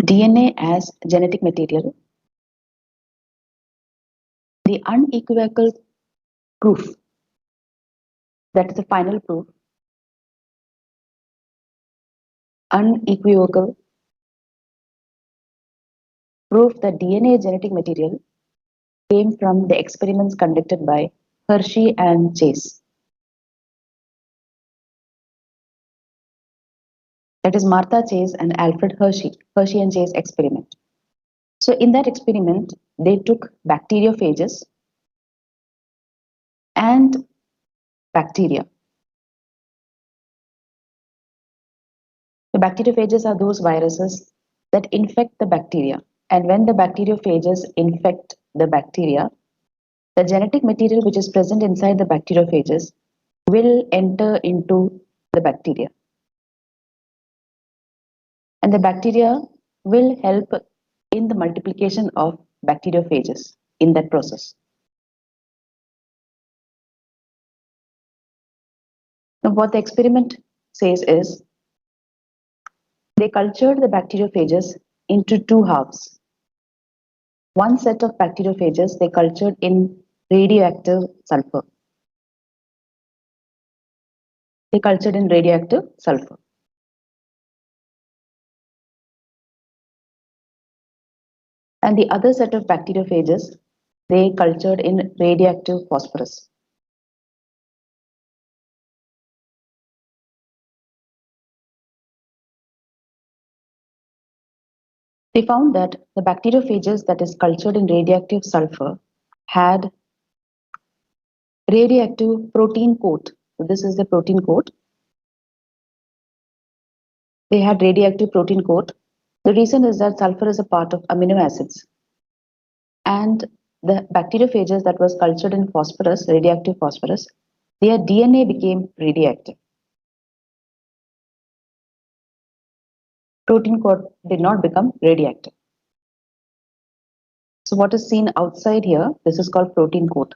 DNA as genetic material, the unequivocal proof, that is the final proof, unequivocal proof that DNA genetic material came from the experiments conducted by Hershey and Chase. That is Martha Chase and Alfred Hershey, Hershey and Chase experiment. So in that experiment, they took bacteriophages and bacteria. The bacteriophages are those viruses that infect the bacteria. And when the bacteriophages infect the bacteria, the genetic material which is present inside the bacteriophages will enter into the bacteria. And the bacteria will help in the multiplication of bacteriophages in that process. Now, what the experiment says is they cultured the bacteriophages into two halves. One set of bacteriophages they cultured in radioactive sulfur. They cultured in radioactive sulfur. And the other set of bacteriophages they cultured in radioactive phosphorus. They found that the bacteriophages that is cultured in radioactive sulfur had radioactive protein coat. So this is the protein coat. They had radioactive protein coat. The reason is that sulfur is a part of amino acids. And the bacteriophages that was cultured in phosphorus, radioactive phosphorus, their DNA became radioactive. Protein coat did not become radioactive. So what is seen outside here, this is called protein coat.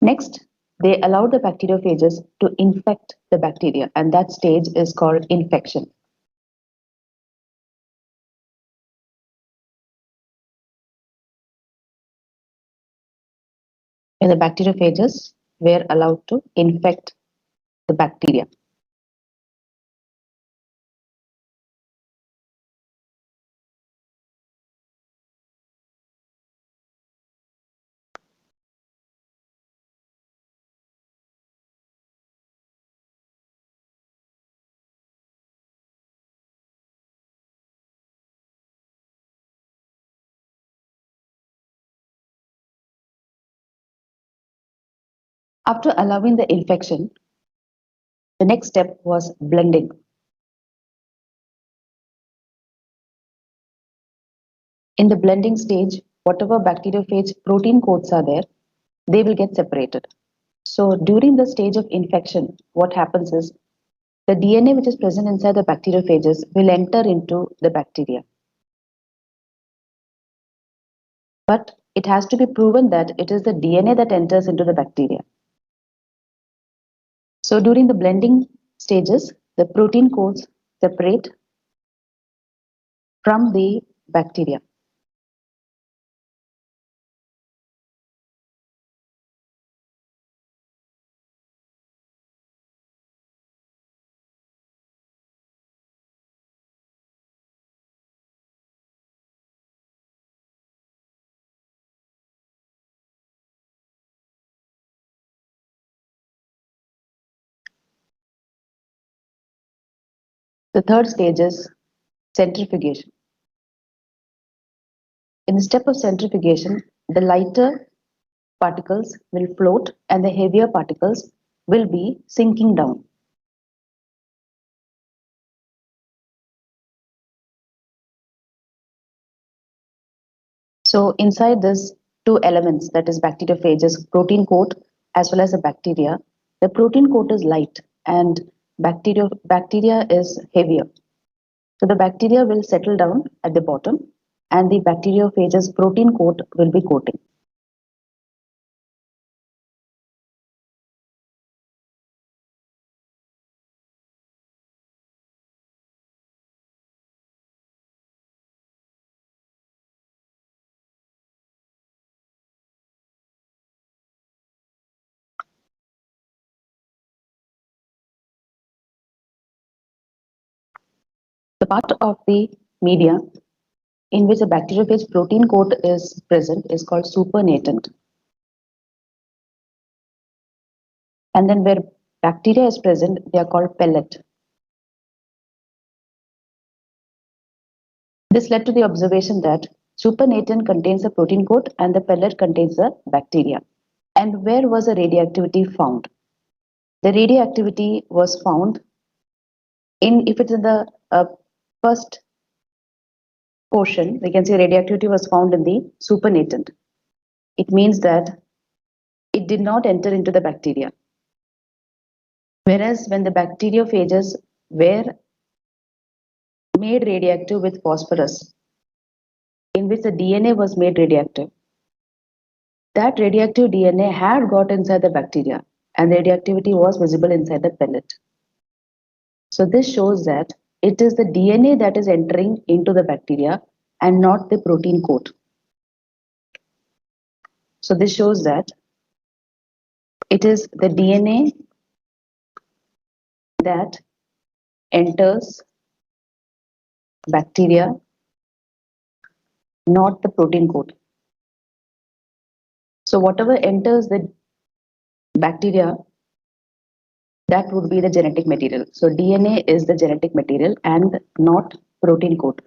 Next, they allowed the bacteriophages to infect the bacteria, and that stage is called infection. And the bacteriophages were allowed to infect the bacteria. After allowing the infection, the next step was blending. In the blending stage, whatever bacteriophage protein coats are there, they will get separated. So during the stage of infection, what happens is the DNA which is present inside the bacteriophages will enter into the bacteria. But it has to be proven that it is the DNA that enters into the bacteria. So during the blending stages, the protein coats separate from the bacteria. The third stage is centrifugation. In the step of centrifugation, the lighter particles will float and the heavier particles will be sinking down. So inside this two elements, that is bacteriophages, protein coat as well as the bacteria, the protein coat is light and bacteria is heavier. So the bacteria will settle down at the bottom and the bacteriophages protein coat will be coating. The part of the media in which a bacteriophage protein coat is present is called supernatant. And then where bacteria is present, they are called pellet. This led to the observation that supernatant contains a protein coat and the pellet contains the bacteria. And where was the radioactivity found? The radioactivity was found if it's in the first portion, we can say radioactivity was found in the supernatant. It means that it did not enter into the bacteria. Whereas when the bacteriophages were made radioactive with phosphorus, in which the DNA was made radioactive, that radioactive DNA had got inside the bacteria and the radioactivity was visible inside the pellet. So this shows that it is the DNA that is entering into the bacteria and not the protein coat. So this shows that it is the DNA that enters bacteria, not the protein coat. So whatever enters the bacteria, that would be the genetic material. So DNA is the genetic material and not protein coat.